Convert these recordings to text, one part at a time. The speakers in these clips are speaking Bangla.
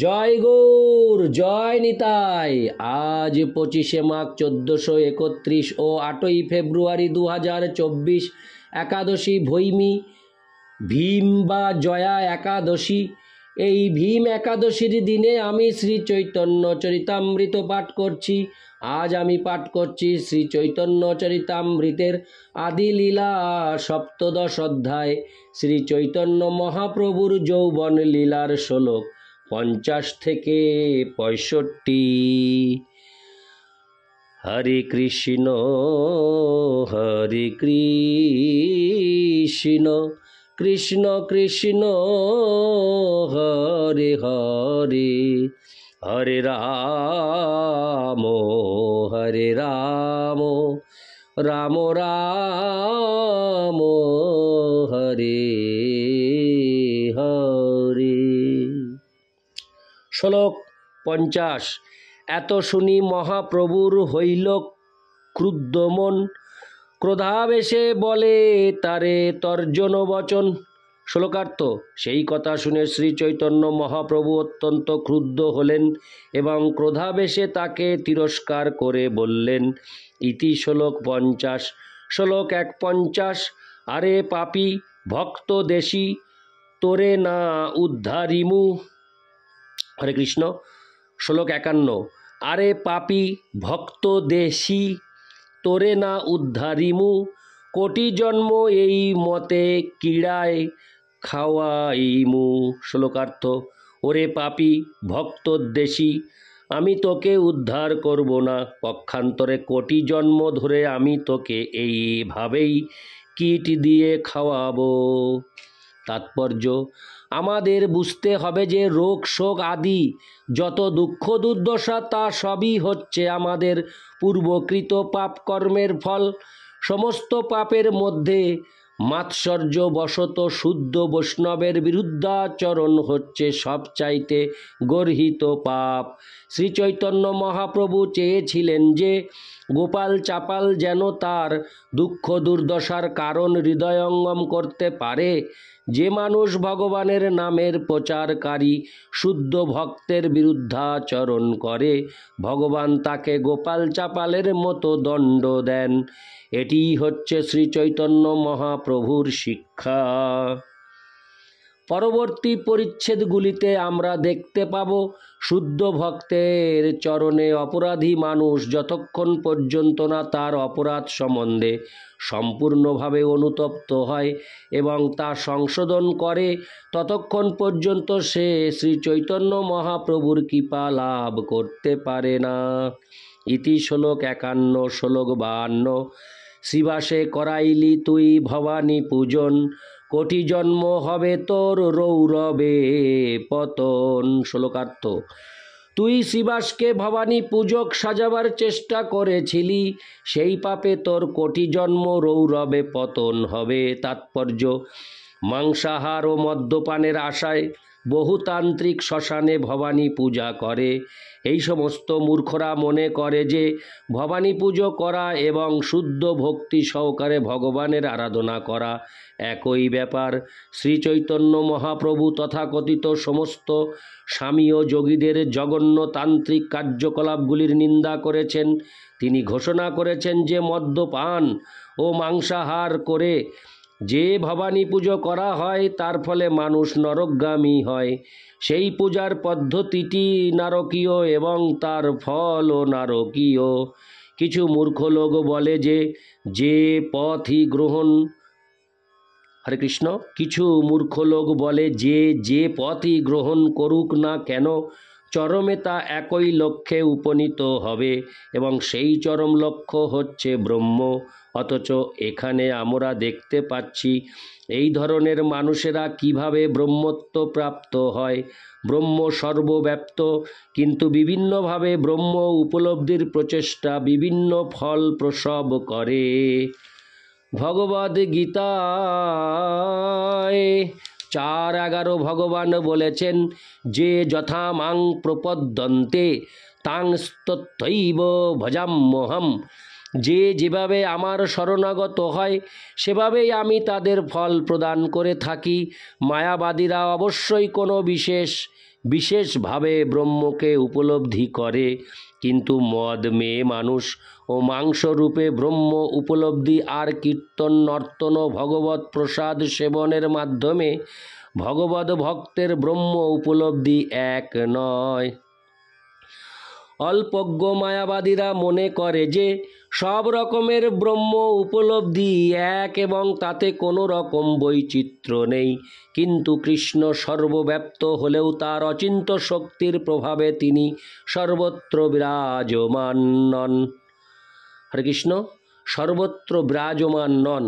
জয় গৌর, জয় নিতাই। আজ 25শে মাঘ 1431 ও 8ই ফেব্রুয়ারি 2024 একাদশী ভৈমী, ভীম বা জয়া একাদশী। এই ভীম একাদশীর দিনে আমি শ্রী চৈতন্য চরিতামৃত পাঠ করছি। আজ আমি পাঠ করছি শ্রী চৈতন্য চরিতামৃতের আদি লীলা সপ্তদশ অধ্যায়, শ্রী চৈতন্য মহাপ্রভুর যৌবন লীলার শ্লোক 50 থেকে 65। হরে কৃষ্ণ কৃষ্ণ কৃষ্ণ হরে হরে, হরে রাম রাম রাম হরে হরে। শ্লোক 50। এত শুনি মহাপ্রভুর হইল ক্রুদ্ধ মন, ক্রোধাবেশে বলে তারে তর্জন বচন। শ্লোকার্থ: সেই কথা শুনে শ্রী চৈতন্য মহাপ্রভু অত্যন্ত ক্রুদ্ধ হলেন এবং ক্রোধাবেশে তাকে তিরস্কার করে বললেন। ইতি শ্লোক 50। শ্লোক 51। আরে পাপী ভক্ত দেশী, তোরে না উদ্ধারিমু। হরে কৃষ্ণ। শ্লোক 51। আরে পাপী ভক্ত দেশী, তোরে না উদ্ধারিমু। কোটি জন্ম এই মতে কিড়ায় খাওয়াইমু। শ্লোকার্থ: ওরে পাপী ভক্ত দেশী, আমি তোকে উদ্ধার করব না। পক্ষান্তরে কোটি জন্ম ধরে আমি তোকে এইভাবেই কীট দিয়ে খাওয়াবো। তাৎপর্য: আমাদের বুঝতে হবে যে রোগ শোক আদি যত দুঃখ দুর্দশা তা সবই হচ্ছে আমাদের পূর্বকৃত পাপ কর্মের ফল। সমস্ত পাপের মধ্যে মাৎসর্যবশত শুদ্ধ বৈষ্ণবের বিরুদ্ধাচরণ হচ্ছে সবচাইতে গর্হিত পাপ। শ্রী চৈতন্য মহাপ্রভু চেয়েছিলেন যে গোপাল চাপাল যেন তার দুঃখ দুর্দশার কারণ হৃদয়ঙ্গম করতে পারে। যে মানুষ ভগবানের নামের প্রচারকারী শুদ্ধ ভক্তের বিরুদ্ধাচরণ করে, ভগবান তাকে গোপাল চাপালের মতো দণ্ড দেন। এটিই হচ্ছে শ্রী চৈতন্য মহাপ্রভুর শিক্ষা। পরবর্তী পরিচ্ছেদগুলিতে আমরা দেখতে পাব শুদ্ধ ভক্তের চরণে অপরাধী মানুষ যতক্ষণ পর্যন্ত না তার অপরাধ সম্বন্ধে সম্পূর্ণভাবে অনুতপ্ত হয় এবং তা সংশোধন করে, ততক্ষণ পর্যন্ত সে শ্রী চৈতন্য মহাপ্রভুর কৃপা লাভ করতে পারে না। ইতি শ্লোক 51। শ্লোক 52। শ্রীবাসে করাইলি তুই ভবানী পূজন, কোটি জন্ম হবে তোর রৌরবে পতন। শ্লোকার্থ: তুই শ্রীবাসকে ভবানী পূজক সাজাবার চেষ্টা করেছিলি, সেই পাপে তোর কোটি জন্ম রৌরবে পতন হবে। তাৎপর্য: মাংসাহার ও মদ্যপানের আশায় বহুতান্ত্রিক শ্মশানে ভবানী পূজা করে। এই সমস্ত মূর্খরা মনে করে যে ভবানী পুজো করা এবং শুদ্ধ ভক্তি সহকারে ভগবানের আরাধনা করা একই ব্যাপার। শ্রী চৈতন্য মহাপ্রভু তথাকথিত সমস্ত স্বামী ও যোগীদের জঘন্য তান্ত্রিক কার্যকলাপগুলির নিন্দা করেছেন। তিনি ঘোষণা করেছেন যে মদ্যপান ও মাংসাহার করে যে ভবানী পুজো করা হয় তার ফলে মানুষ নরকগামী হয়। সেই পূজার পদ্ধতিটি নারকীয় এবং তার ফলও নারকীয়। কিছু মূর্খ লোক বলে যে পথই গ্রহণ হরে কৃষ্ণ কিছু মূর্খ লোক বলে যে পথই গ্রহণ করুক না কেন, চরমে তা একই লক্ষ্যে উপনীত হবে এবং সেই চরম লক্ষ্য হচ্ছে ব্রহ্ম। অথচ এখানে আমরা দেখতে পাচ্ছি এই ধরনের মানুষেরা কিভাবে ব্রহ্মত্ব প্রাপ্ত হয়। ব্রহ্ম সর্বব্যাপ্ত, কিন্তু বিভিন্নভাবে ব্রহ্ম উপলব্ধির প্রচেষ্টা বিভিন্ন ফল প্রসব করে। ভগবদ গীতায় 4:11 ভগবান বলেছেন যে যথা মাং প্রপদ্যন্তে তাং তথৈব ভজাম্যহম। যে যেভাবে আমার শরণাগত হয় সেভাবেই আমি তাদের ফল প্রদান করে থাকি। মায়াবাদীরা অবশ্যই কোনো বিশেষ বিশেষভাবে ব্রহ্মকে উপলব্ধি করে, কিন্তু মদ মেয়ে মানুষ ও মাংসরূপে ব্রহ্ম উপলব্ধি আর কীর্তন নর্তন ভগবৎ প্রসাদ সেবনের মাধ্যমে ভগবদ ভক্তের ব্রহ্ম উপলব্ধি এক নয়। অল্পজ্ঞ মায়াবাদীরা মনে করে যে সব রকমের ব্রহ্ম উপলব্ধি এক এবং তাতে কোনো রকম বৈচিত্র্য নেই, কিন্তু কৃষ্ণ সর্বব্যাপ্ত হলেও তার অচিন্ত শক্তির প্রভাবে তিনি সর্বত্র বিরাজমান নন। হরে কৃষ্ণ, সর্বত্র বিরাজমান নন।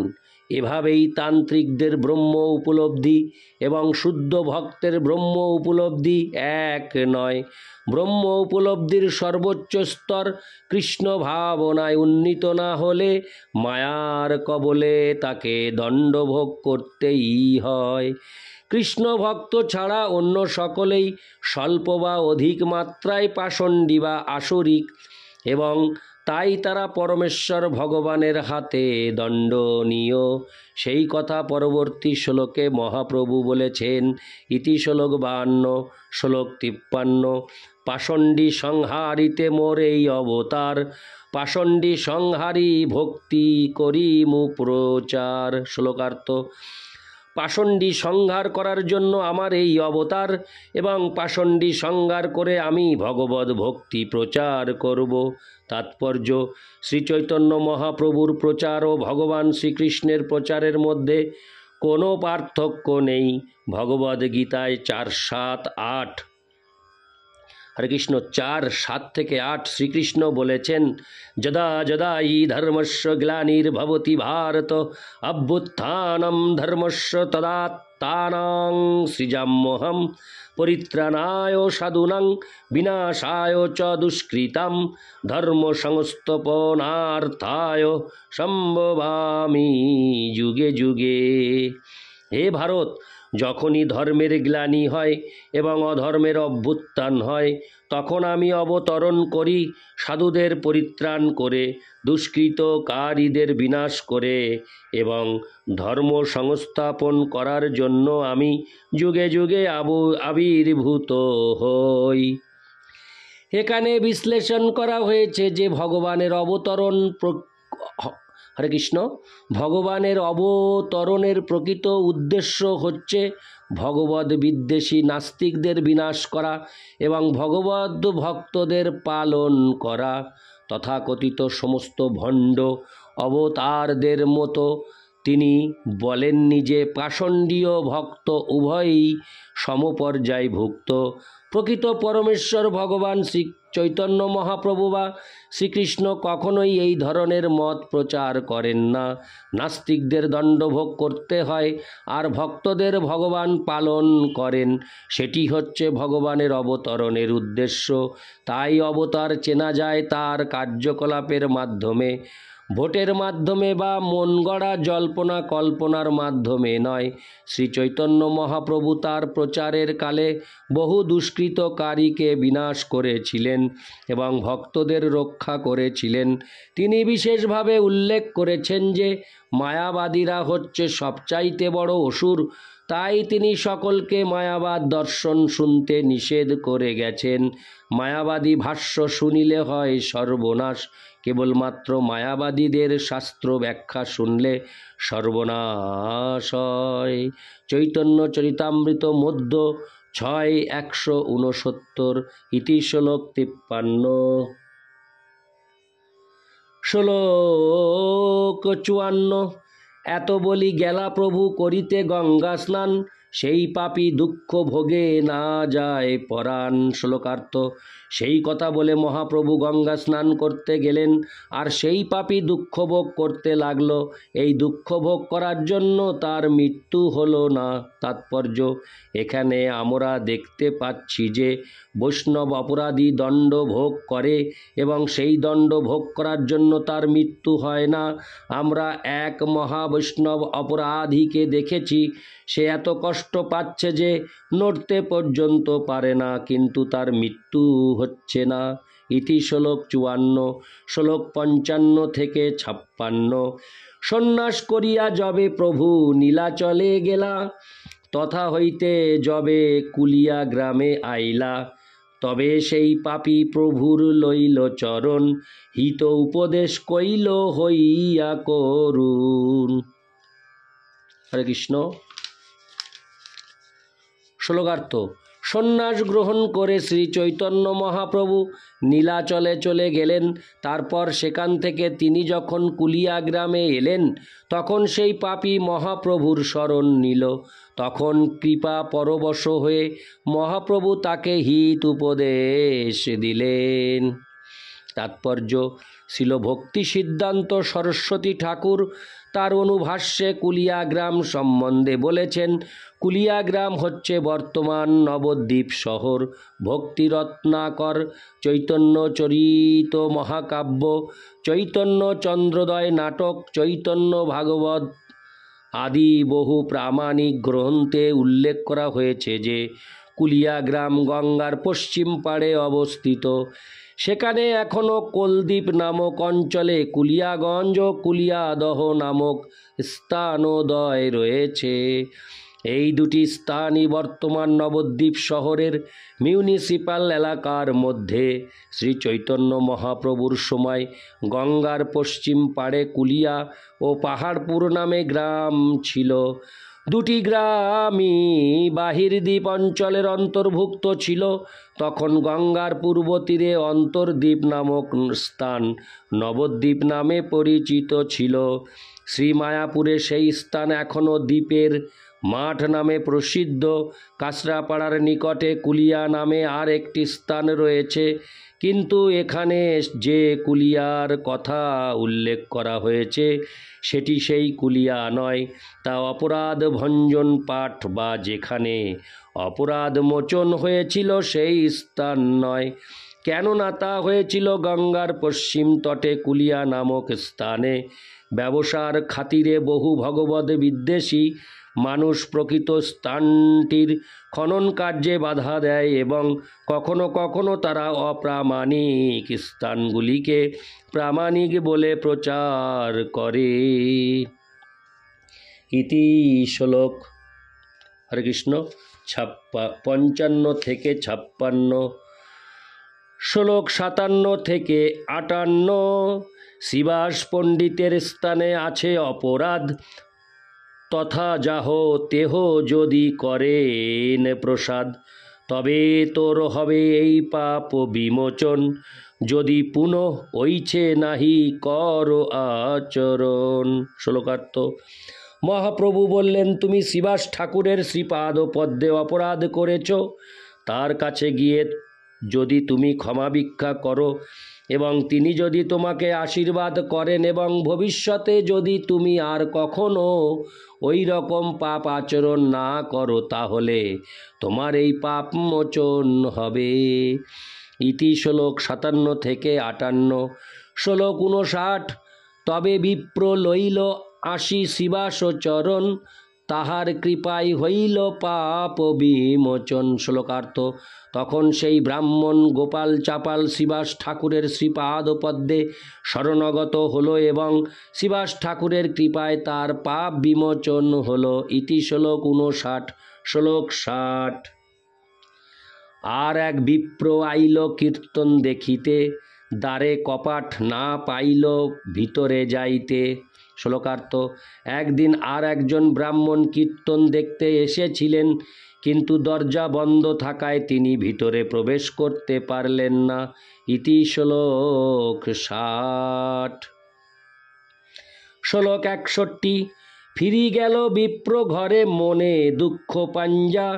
এভাবেই তান্ত্রিকদের ব্রহ্ম উপলব্ধি এবং শুদ্ধ ভক্তের ব্রহ্ম উপলব্ধি এক নয়। ব্রহ্ম উপলব্ধির সর্বোচ্চ স্তর কৃষ্ণ ভাবনায় উন্নীত না হলে মায়ার কবলে তাকে দণ্ডভোগ করতেই হয়। কৃষ্ণ ভক্ত ছাড়া অন্য সকলেই স্বল্প বা অধিক মাত্রায় পাষণ্ডী বা আসরিক, এবং তাই তারা পরমেশ্বর ভগবানের হাতে দণ্ডনীয়। সেই কথা পরবর্তী শ্লোকে মহাপ্রভু বলেছেন। ইতি শ্লোক 52, শ্লোক 53। পাষণ্ডী সংহারিতে মোর এই অবতার, পাষণ্ডী সংহারি ভক্তি করিমু প্রচার। শ্লোকার্থ: পাষণ্ডী সংহার করার জন্য আমার এই অবতার, এবং পাষণ্ডী সংহার করে আমি ভগবদ ভক্তি প্রচার করব। তাৎপর্য: শ্রীচৈতন্য মহাপ্রভুর প্রচার ও ভগবান শ্রীকৃষ্ণের প্রচারের মধ্যে কোনো পার্থক্য নেই। ভগবদ্গীতায় 4:7-8। হরে কৃষ্ণ, 4:7-8 শ্রীকৃষ্ণ বলেছেন, যদা যদা হি ধর্মস্য গ্লানির্ভবতি ভারত অভ্যুত্থানম ধর্মস্য তদাত্মানাং সৃজাম্যহম পরিত্রাণায় সাধূনাং বিনাশায় চ দুষ্কৃতাম ধর্ম সংস্থাপনার্থায় সম্ভবামি যুগে যুগে। হে ভারত, যখনই ধর্মের গ্লানি হয় এবং অধর্মের অভ্যুত্থান হয়, তখন আমি অবতরণ করি সাধুদের পরিত্রাণ করে, দুষ্কৃতকারীদের বিনাশ করে, এবং ধর্ম সংস্থাপন করার জন্য আমি যুগে যুগে আবির্ভূত হই। এখানে বিশ্লেষণ করা হয়েছে যে ভগবানের অবতরণ হরে কৃষ্ণ, ভগবানের অবতরণের প্রকৃত উদ্দেশ্য হচ্ছে ভগবদ বিদ্বেষী নাস্তিকদের বিনাশ করা এবং ভগবদ ভক্তদের পালন করা। তথাকথিত সমস্ত ভণ্ড অবতারদের মতো তিনি বলেননি যে পাষণ্ডীয় ভক্ত উভয়ই সমপর্যায়ভুক্ত। প্রকৃত পরমেশ্বর ভগবান শ্রী চৈতন্য মহাপ্রভু বা শ্রীকৃষ্ণ কখনোই এই ধরনের মত প্রচার করেন না। নাস্তিকদের দণ্ডভোগ করতে হয় আর ভক্তদের ভগবান পালন করেন, সেটি হচ্ছে ভগবানের অবতরণের উদ্দেশ্য। তাই অবতার চেনা যায় তার কার্যকলাপের মাধ্যমে, ভোটের মাধ্যমে বা মন গড়া জল্পনা কল্পনার মাধ্যমে নয়। শ্রী চৈতন্য মহাপ্রভু তার প্রচারের কালে বহু দুষ্কৃতকারীকে বিনাশ করেছিলেন এবং ভক্তদের রক্ষা করেছিলেন। তিনি বিশেষভাবে উল্লেখ করেছেন যে মায়াবাদীরা হচ্ছে সবচাইতে বড় অসুর, তাই তিনি সকলকে মায়াবাদ দর্শন শুনতে নিষেধ করে গেছেন। মায়াবাদী ভাষ্য শুনিলে হয় সর্বনাশ, কেবলমাত্র মায়াবাদীদের শাস্ত্র ব্যাখ্যা শুনলে সর্বনাশ হয়। চৈতন্য চরিতামৃত মধ্য 6:169। ইতি শ্লোক 53। শ্লোক 54। এত বলি গেলা প্রভু করিতে গঙ্গা স্নান, সেই পাপী দুঃখ ভোগে না যায় পরাণ। শ্লোকার্থ: সেই কথা বলে মহাপ্রভু গঙ্গা স্নান করতে গেলেন আর সেই পাপী দুঃখ ভোগ করতে লাগলো। এই দুঃখ ভোগ করার জন্য তার মৃত্যু হলো না। তাৎপর্য: এখানে আমরা দেখতে পাচ্ছি যে বৈষ্ণব অপরাধী দণ্ড ভোগ করে এবং সেই দণ্ড ভোগ করার জন্য তার মৃত্যু হয় না। আমরা এক মহাবৈষ্ণব অপরাধীকে দেখেছি, সে এত কষ্ট পাচ্ছে যে নড়তে পর্যন্ত পারে না, কিন্তু তার মৃত্যু হচ্ছে না। ইতি শ্লোক 54। শ্লোক 55-56। সন্ন্যাস করিয়া যবে প্রভু নীলাচলে গেলা, তথা হইতে যবে কুলিয়া গ্রামে আইলা, তবে সেই পাপী প্রভুর লইল চরণ, হিত উপদেশ কইল হইয়া করুণ। হরে কৃষ্ণ। শ্লোকার্থ। সন্ন্যাস গ্রহণ করে শ্রী চৈতন্য মহাপ্রভু নীলাচলে চলে গেলেন। তারপর সেখান থেকে তিনি যখন কুলিয়া গ্রামে এলেন, তখন সেই পাপী মহাপ্রভুর শরণ নিল। তখন কৃপা পরবশ হয়ে মহাপ্রভু তাকে হিত উপদেশ দিলেন। তাৎপর্য: শিল ভক্তি সিদ্ধান্ত সরস্বতী ঠাকুর তার অনুভাষ্যে কুলিয়া গ্রাম সম্বন্ধে বলেছেন, কুলিয়া গ্রাম হচ্ছে বর্তমান নবদ্বীপ শহর। ভক্তি রত্নাকর, চৈতন্য চরিত মহাকাব্য, চৈতন্য চন্দ্রোদয় নাটক, চৈতন্য ভাগবত আদি বহু প্রামাণিক গ্রন্থে উল্লেখ করা হয়েছে যে কুলিয়া গ্রাম গঙ্গার পশ্চিম পাড়ে অবস্থিত। সেখানে এখনও কোলদ্বীপ নামক অঞ্চলে কুলিয়াগঞ্জ ও কুলিয়াদহ নামক স্থানোদয় রয়েছে। এই দুটি স্থানই বর্তমান নবদ্বীপ শহরের মিউনিসিপ্যাল এলাকার মধ্যে। শ্রী চৈতন্য মহাপ্রভুর সময় গঙ্গার পশ্চিম পাড়ে কুলিয়া ও পাহাড়পুর নামে গ্রাম ছিল। দুটি গ্রামই বাহিরদ্বীপ অঞ্চলের অন্তর্ভুক্ত ছিল। তখন গঙ্গার পূর্ব তীরে অন্তর্দ্বীপ নামক স্থান নবদ্বীপ নামে পরিচিত ছিল। শ্রীমায়াপুরে সেই স্থান এখনও দ্বীপের মাঠ নামে প্রসিদ্ধ। কাঁচরাপাড়ার নিকটে কুলিয়া নামে আর একটি স্থান রয়েছে, কিন্তু এখানে যে কুলিয়ার কথা উল্লেখ করা হয়েছে সেটি সেই কুলিয়া নয়। তা অপরাধ ভঞ্জন পাঠ বা যেখানে অপরাধ মোচন হয়েছিল সেই স্থান নয়, কেননা তা হয়েছিল গঙ্গার পশ্চিম তটে কুলিয়া নামক স্থানে। ব্যবসার খাতিরে বহু ভগবদ বিদ্বেষী মানুষ প্রকৃত স্থানটির খনন কার্যে বাধা দেয় এবং কখনো কখনো তারা অপ্রামাণিক স্থানগুলিকে প্রামাণিক বলে প্রচার করে। ইতি শ্লোক। হরে কৃষ্ণ। 55 থেকে 56। শ্লোক 57 থেকে 58। শিবাস পণ্ডিতের স্থানে আছে অপরাধ, তথা যাহ তেহ যদি করেন প্রসাদ, তবে তোর হবে এই পাপ বিমোচন, যদি পুনঃ ওইছে নাহি কর আচরণ। শ্লোকার্থ। মহাপ্রভু বললেন, তুমি শিবাস ঠাকুরের শ্রীপাদ পদ্মে অপরাধ করেছ। তার কাছে গিয়ে যদি তুমি ক্ষমা ভিক্ষা করো এবং তিনি যদি তোমাকে আশীর্বাদ করেন এবং ভবিষ্যতে যদি তুমি আর কখনো ওই রকম পাপ আচরণ না করো, তাহলে তোমার এই পাপ মোচন হবে। ইতি শ্লোক 57 থেকে 58। শ্লোক 59। তবে বিপ্র লইল আসি শিবাস চরণ, তাহার কৃপায় হইল পাপ বিমোচন। শ্লোকার্থ। তখন সেই ব্রাহ্মণ গোপাল চাপাল শিবাস ঠাকুরের শ্রীপাদ পদ্মে শরণাগত হলো এবং শিবাস ঠাকুরের কৃপায় তার পাপ বিমোচন হলো। ইতি শ্লোক 59। শ্লোক 60। আর এক বিপ্র আইল কীর্তন দেখিতে, দ্বারে কপাট না পাইল ভিতরে যাইতে। শ্লোকার্থ। একদিন আর একজন ব্রাহ্মণ কীর্তন দেখতে এসেছিলেন, কিন্তু দরজা বন্ধ থাকায় তিনি ভিতরে প্রবেশ করতে পারলেন না। ইতি শ্লোক 60। শ্লোক 61। ফিরি গেল বিপ্র ঘরে মনে দুঃখ পাঞ্জা,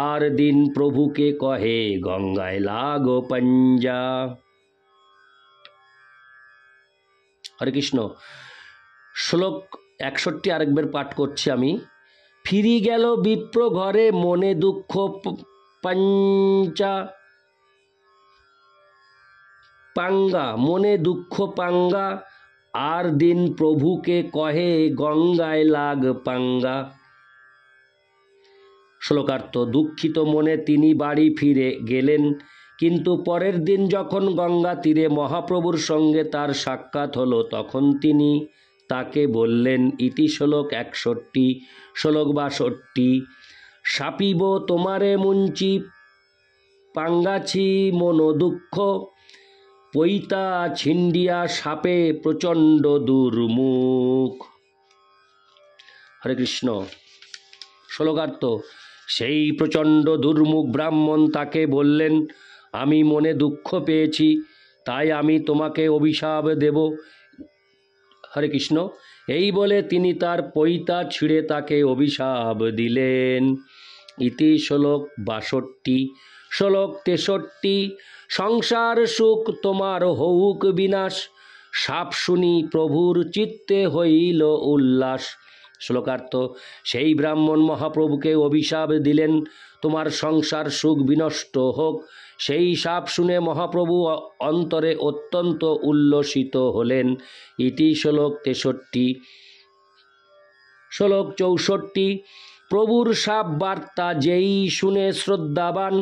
আর দিন প্রভুকে কহে গঙ্গায় লাগো পাঞ্জা। হরে কৃষ্ণ। শ্লোক 61 আরেকবার পাঠ করছি আমি। ফিরি গেল বিপ্র ঘরে মনে দুঃখ পাঞ্জা, পাঙ্গা মনে দুঃখ পাঙ্গা, আর দিন প্রভুকে কহে গঙ্গায় লাগ পাঙ্গা। শ্লোকার্থ। দুঃখিত মনে তিনি বাড়ি ফিরে গেলেন, কিন্তু পরের দিন যখন গঙ্গা তীরে মহাপ্রভুর সঙ্গে তার সাক্ষাৎ হলো, তখন তিনি তাকে বললেন। ইতি শ্লোক 61। শ্লোক 62। সাপিব তোমারে মুঞ্চি পাঙ্গাছি মন দুঃখ, পৈতা ছিন্ডিয়া সাপে প্রচণ্ড দুর্মুখ। হরে কৃষ্ণ। শ্লোকার্থ। সেই প্রচণ্ড দুর্মুখ ব্রাহ্মণ তাকে বললেন, আমি মনে দুঃখ পেয়েছি, তাই আমি তোমাকে অভিশাপ দেব। হরে কৃষ্ণ। এই বলে তিনি তার পৈতা ছিঁড়ে তাকে অভিশাপ দিলেন। ইতি শ্লোক 62। শ্লোক 63। সংসার সুখ তোমার হউক বিনাশ, সাপ শুনি প্রভুর চিত্তে হইল উল্লাস। শ্লোকার্থ। সেই ব্রাহ্মণ মহাপ্রভুকে অভিশাপ দিলেন, তোমার সংসার সুখ বিনষ্ট হোক। সেই শাপ শুনে মহাপ্রভু অন্তরে অত্যন্ত উল্লসিত হলেন। ইতি শ্লোক 63। শ্লোক 64। প্রভুর শাপ বার্তা যেই শুনে শ্রদ্ধাবান,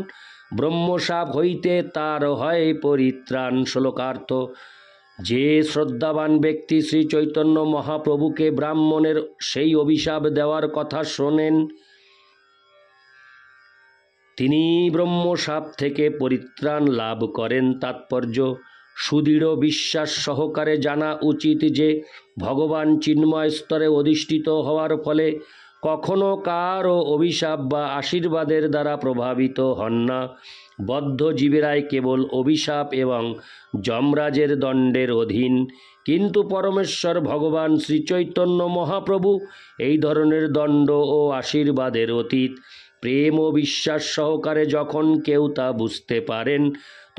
ব্রহ্মশাপ হইতে তার হয় পরিত্রাণ। শ্লোকার্থ। যে শ্রদ্ধাবান ব্যক্তি শ্রী চৈতন্য মহাপ্রভুকে ব্রাহ্মণের সেই অভিশাপ দেওয়ার কথা শোনেন, তিনি ব্রহ্মশাপ থেকে পরিত্রাণ লাভ করেন। তাৎপর্য: সুদৃঢ় বিশ্বাস সহকারে জানা উচিত যে ভগবান চিন্ময় স্তরে অধিষ্ঠিত হওয়ার ফলে কখনো কারও অভিশাপ বা আশীর্বাদের দ্বারা প্রভাবিত হন না। বদ্ধ জীবেরাই কেবল অভিশাপ এবং যমরাজের দণ্ডের অধীন, কিন্তু পরমেশ্বর ভগবান শ্রীচৈতন্য মহাপ্রভু এই ধরনের দণ্ড ও আশীর্বাদের অতীত। প্রেম ও বিশ্বাস সহকারে যখন কেউ তা বুঝতে পারেন,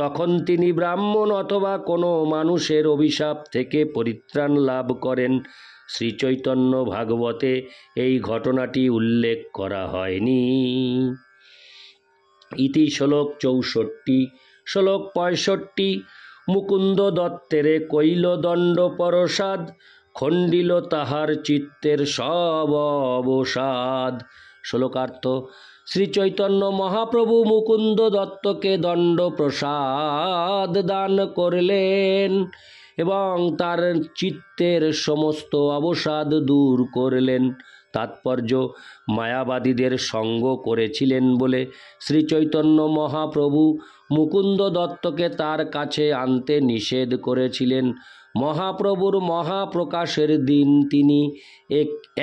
তখন তিনি ব্রাহ্মণ অথবা কোনো মানুষের অভিশাপ থেকে পরিত্রাণ লাভ করেন। শ্রীচৈতন্য ভাগবতে এই ঘটনাটি উল্লেখ করা হয়নি। ইতি শ্লোক 64। শ্লোক 65। মুকুন্দ দত্তেরে কইল দণ্ড পরসাদ, খণ্ডিল তাহার চিত্তের সব অবসাদ। শ্লোকার্থ। শ্রীচৈতন্য মহাপ্রভু মুকুন্দ দত্তকে দণ্ড প্রসাদ দান করলেন এবং তার চিত্তের সমস্ত অবসাদ দূর করলেন। তাৎপর্য: মায়াবাদীদের সঙ্গ করেছিলেন বলে শ্রীচৈতন্য মহাপ্রভু মুকুন্দ দত্তকে তার কাছে আনতে নিষেধ করেছিলেন। মহাপ্রভুর মহাপ্রকাশের দিন তিনি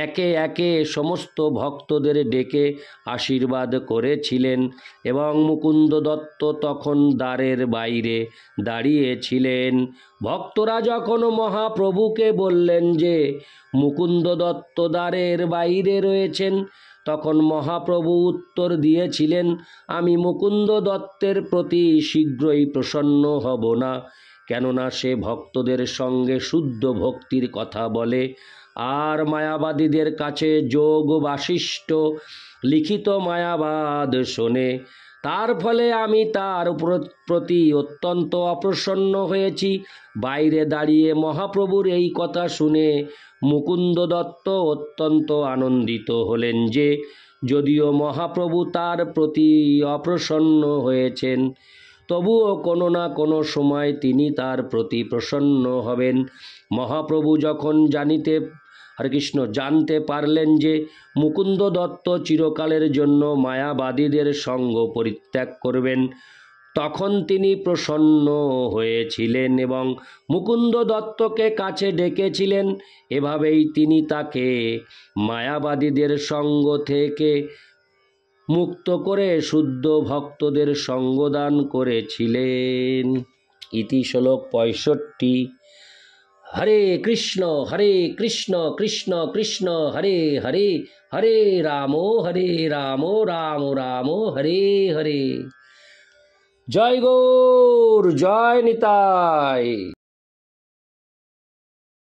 একে একে সমস্ত ভক্তদের ডেকে আশীর্বাদ করেছিলেন এবং মুকুন্দ দত্ত তখন দ্বারের বাইরে দাঁড়িয়েছিলেন। ভক্তরা যখন মহাপ্রভুকে বললেন যে মুকুন্দ দত্ত দ্বারের বাইরে রয়েছেন, তখন মহাপ্রভু উত্তর দিয়েছিলেন, আমি মুকুন্দ দত্তের প্রতি শীঘ্রই প্রসন্ন হব না, কেননা সে ভক্তদের সঙ্গে শুদ্ধ ভক্তির কথা বলে আর মায়াবাদীদের কাছে যোগ বাশিষ্ঠ লিখিত মায়াবাদ শোনে। তার ফলে আমি তার প্রতি অত্যন্ত অপ্রসন্ন হয়েছি। বাইরে দাঁড়িয়ে মহাপ্রভুর এই কথা শুনে মুকুন্দ দত্ত অত্যন্ত আনন্দিত হলেন যে যদিও মহাপ্রভু তার প্রতি অপ্রসন্ন হয়েছেন, তবুও কোনো না কোনো সময় তিনি তার প্রতি প্রসন্ন হবেন। মহাপ্রভু যখন জানতে পারলেন যে মুকুন্দ দত্ত চিরকালের জন্য মায়াবাদীদের সঙ্গ পরিত্যাগ করবেন, তখন তিনি প্রসন্ন হয়েছিলেন এবং মুকুন্দ দত্তকে কাছে ডেকেছিলেন। এভাবেই তিনি তাকে মায়াবাদীদের সঙ্গ থেকে মুক্ত করে শুদ্ধ ভক্তদের সঙ্গদান করেছিলেন। ইতি শ্লোক 65। হরে কৃষ্ণ কৃষ্ণ কৃষ্ণ হরে হরে, হরে রাম রাম রাম হরে হরে। জয় গৌর, জয় নিতাই।